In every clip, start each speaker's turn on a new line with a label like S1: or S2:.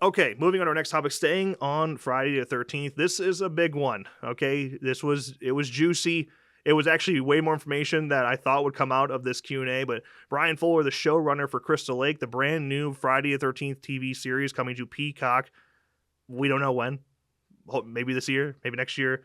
S1: Okay, moving on to our next topic, staying on Friday the 13th. This is a big one, okay? It was juicy. It was actually way more information that I thought would come out of this Q&A, but Brian Fuller, the showrunner for Crystal Lake, the brand new Friday the 13th TV series coming to Peacock. We don't know when. Maybe this year, maybe next year.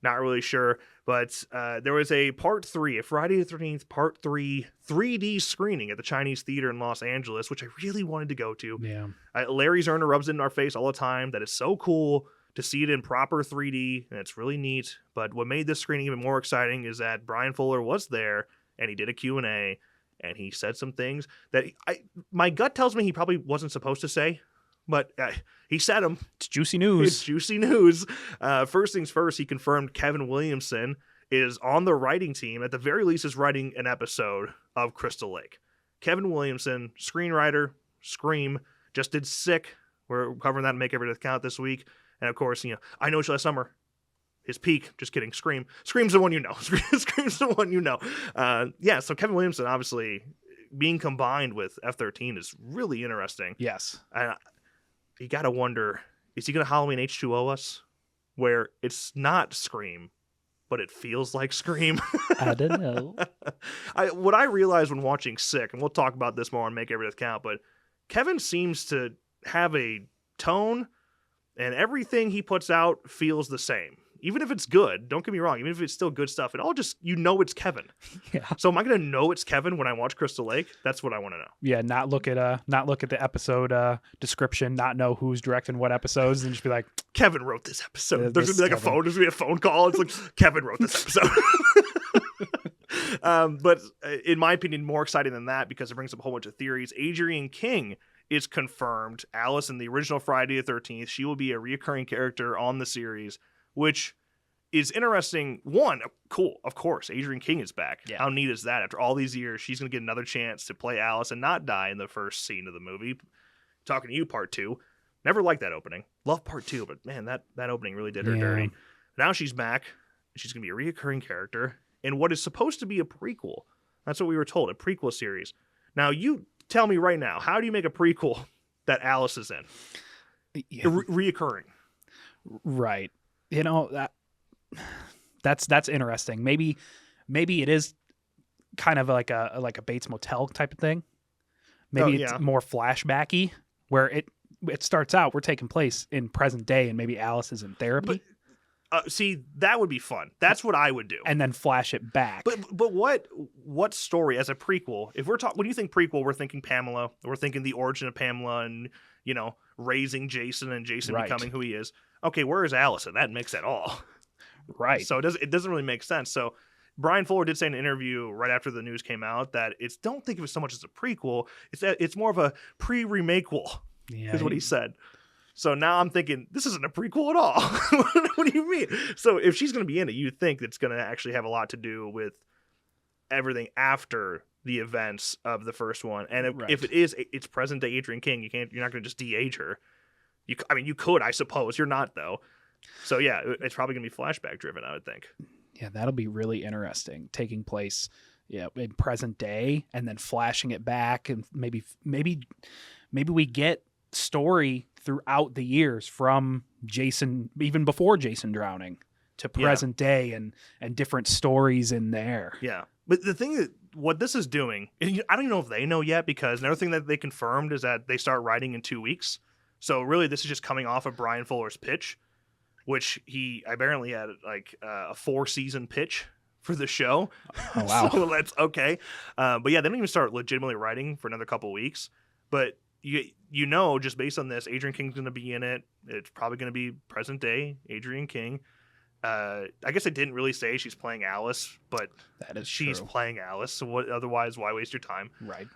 S1: Not really sure, but there was a part 3, a Friday the 13th part 3 3D screening at the Chinese Theater in Los Angeles, which I really wanted to go to.
S2: Yeah.
S1: Larry Zerner rubs it in our face all the time that it's so cool to see it in proper 3D, and it's really neat. But what made this screening even more exciting is that Brian Fuller was there, and he did a Q&A, and he said some things that my gut tells me he probably wasn't supposed to say, but he said them.
S2: It's juicy news.
S1: It's juicy news. First things first, he confirmed Kevin Williamson is on the writing team. At the very least, is writing an episode of Crystal Lake. Kevin Williamson, screenwriter, Scream, just did Sick. We're covering that and Make Every Death Count this week. And of course, I Know What You Last Summer. His peak, just kidding, Scream. Scream's the one you know. Scream's the one you know. So Kevin Williamson, obviously, being combined with F-13 is really interesting.
S2: Yes.
S1: You got to wonder, is he going to Halloween H2O us? Where it's not Scream, but it feels like Scream.
S2: I don't know.
S1: What I realized when watching Sick, and we'll talk about this more and Make Every Death Count, but Kevin seems to have a tone, and everything he puts out feels the same. Even if it's good, don't get me wrong, even if it's still good stuff, it all just, it's Kevin.
S2: Yeah.
S1: So am I going to know it's Kevin when I watch Crystal Lake? That's what I want to know.
S2: Yeah, not look at the episode description, not know who's directing what episodes, and just be like,
S1: Kevin wrote this episode.
S2: Yeah,
S1: There's going to be like there's going to be a phone call. It's like, Kevin wrote this episode. But in my opinion, more exciting than that because it brings up a whole bunch of theories. Adrienne King is confirmed. Alice in the original Friday the 13th. She will be a reoccurring character on the series, which is interesting. One, cool, of course, Adrienne King is back.
S2: Yeah.
S1: How neat is that? After all these years, she's going to get another chance to play Alice and not die in the first scene of the movie. Talking to you, part 2. Never liked that opening. Love part 2, but man, that opening really did her dirty. Now she's back. She's going to be a reoccurring character in what is supposed to be a prequel. That's what we were told, a prequel series. Now, you tell me right now, how do you make a prequel that Alice is in?
S2: Yeah.
S1: Reoccurring.
S2: Right. That's interesting. Maybe it is kind of like a Bates Motel type of thing. Maybe it's more flashbacky, where it starts out we're taking place in present day, and maybe Alice is in therapy.
S1: See, that would be fun. That's what I would do.
S2: And then flash it back.
S1: But what story as a prequel? If we're talking, when you think prequel, we're thinking Pamela. We're thinking the origin of Pamela, and raising Jason and Jason becoming who he is. Okay, where is Alice in that mix at all?
S2: Right.
S1: So it doesn't really make sense. So Brian Fuller did say in an interview right after the news came out that don't think of it so much as a prequel. It's more of a pre-remakequel.
S2: Yeah,
S1: is what he said. So now I'm thinking, this isn't a prequel at all. What do you mean? So if she's going to be in it, you'd think it's going to actually have a lot to do with everything after the events of the first one. And if it is, it's present day Adrienne King. You're not going to just de-age her. You could, I suppose. You're not, though. So yeah, it's probably going to be flashback driven, I would think.
S2: Yeah, that'll be really interesting. Taking place, in present day, and then flashing it back, and maybe we get story throughout the years from Jason, even before Jason drowning, to present day, and different stories in there.
S1: Yeah, but the thing that what this is doing, and I don't even know if they know yet, because another thing that they confirmed is that they start writing in 2 weeks. So really, this is just coming off of Brian Fuller's pitch, which he apparently had like a 4-season pitch for the show.
S2: Oh, wow.
S1: So that's okay. But yeah, they don't even start legitimately writing for another couple weeks. But just based on this, Adrienne King's going to be in it. It's probably going to be present day Adrienne King. I guess I didn't really say she's playing Alice, but she's
S2: true.
S1: Playing Alice. So otherwise, why waste your time?
S2: Right.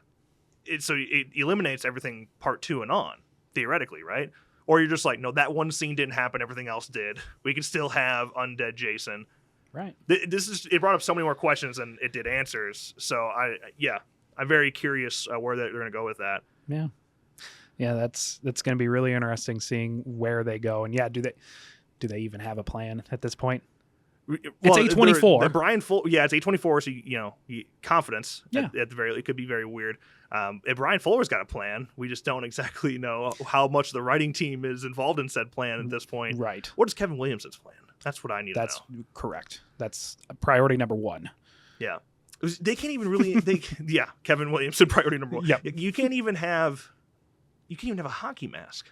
S1: So it eliminates everything part 2 and on, theoretically, right? Or you're just like, no, that one scene didn't happen. Everything else did. We can still have undead Jason.
S2: Right.
S1: It brought up so many more questions than it did answers. So I'm very curious where they're going to go with that.
S2: Yeah. Yeah, that's going to be really interesting seeing where they go. And do they even have a plan at this point? It's A24.
S1: The Brian Fuller, yeah, it's A24. So confidence.
S2: Yeah.
S1: At the very, it could be very weird. And Brian Fuller's got a plan. We just don't exactly know how much the writing team is involved in said plan at this point.
S2: Right.
S1: What is Kevin Williamson's plan? That's what I need to know.
S2: That's correct. That's priority number one.
S1: Yeah. They can't even really. Kevin Williamson, priority number one.
S2: Yep.
S1: You can't even have a hockey mask.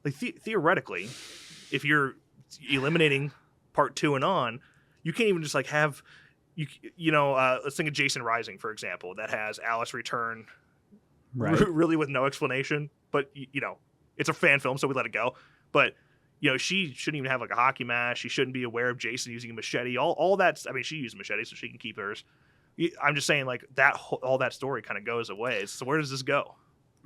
S1: Like theoretically, if you're eliminating part 2 and on, you can't even just like have let's think of Jason Rising, for example, that has Alice return
S2: Right.
S1: really with no explanation, but it's a fan film, so we let it go. But she shouldn't even have like a hockey mask. She shouldn't be aware of Jason using a machete. All that's, I mean, she used a machete, so she can keep hers. I'm just saying, like, that all that story kind of goes away. So where does this go?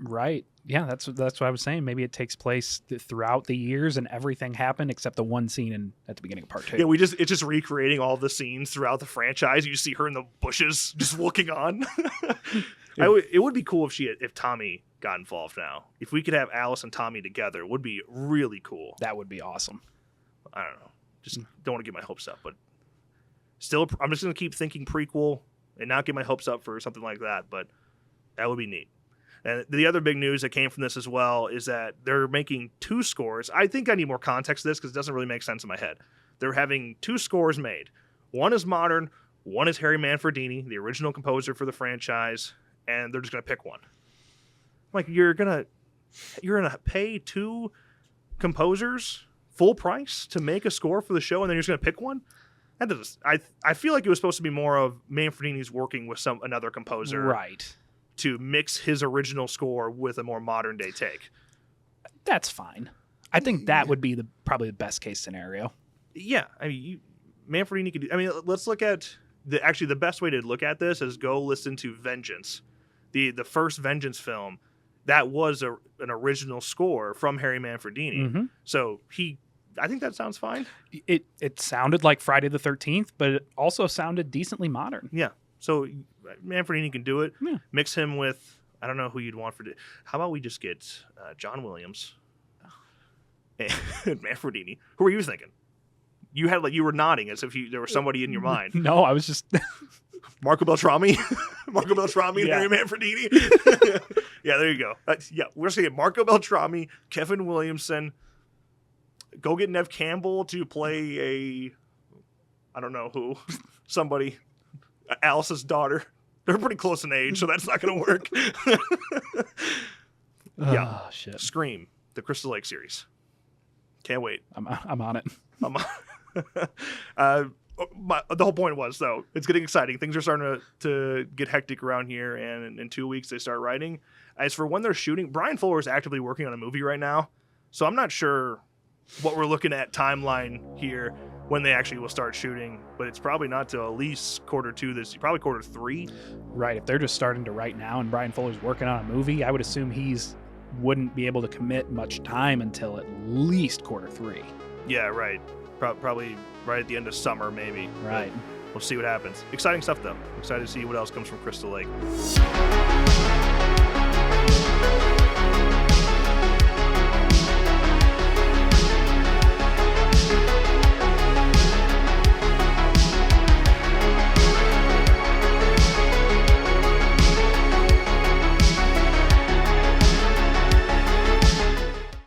S2: Right. Yeah, that's what I was saying. Maybe it takes place throughout the years and everything happened except the one scene at the beginning of part 2.
S1: Yeah, it's just recreating all the scenes throughout the franchise. You see her in the bushes just looking on. It would be cool if Tommy got involved now. If we could have Alice and Tommy together, it would be really cool.
S2: That would be awesome.
S1: I don't know. Just don't want to get my hopes up, but still, I'm just going to keep thinking prequel and not get my hopes up for something like that, but that would be neat. And the other big news that came from this as well is that they're making 2 scores. I think I need more context to this because it doesn't really make sense in my head. They're having 2 scores made. One is modern, one is Harry Manfredini, the original composer for the franchise, and they're just going to pick one. Like, you're gonna pay 2 composers full price to make a score for the show, and then you're just going to pick one? That doesn't. I feel like it was supposed to be more of Manfredini's working with another composer,
S2: Right.
S1: to mix his original score with a more modern day take.
S2: That's fine. I think that would be probably the best case scenario.
S1: Yeah, I mean, Manfredini could. I mean, let's look at the best way to look at this is go listen to Vengeance, the first Vengeance film. That was an original score from Harry Manfredini.
S2: Mm-hmm.
S1: So I think that sounds fine.
S2: It sounded like Friday the 13th, but it also sounded decently modern.
S1: Yeah. So Manfredini can do it.
S2: Yeah.
S1: Mix him with, I don't know who you'd want for. How about we just get John Williams and Manfredini? Who were you thinking? You were nodding as if there was somebody in your mind.
S2: No, I was just
S1: Marco Beltrami, and
S2: Yeah.
S1: Harry Manfredini. Yeah, there you go. We're just gonna get Marco Beltrami, Kevin Williamson. Go get Nev Campbell to play I don't know who, somebody, Alice's daughter. They're pretty close in age, so that's not going to work. Yeah.
S2: Oh, shit.
S1: Scream, the Crystal Lake series. Can't wait.
S2: I'm on it.
S1: The whole point was, though, it's getting exciting. Things are starting to get hectic around here, and in 2 weeks they start writing. As for when they're shooting, Brian Fuller is actively working on a movie right now, so I'm not sure what we're looking at timeline here when they actually will start shooting, but it's probably not till at least Q2 probably Q3.
S2: Right. If they're just starting to write now and Brian Fuller's working on a movie, I would assume wouldn't be able to commit much time until at least Q3.
S1: Yeah, right. Probably right at the end of summer, maybe.
S2: Right.
S1: We'll see what happens. Exciting stuff, though. Excited to see what else comes from Crystal Lake.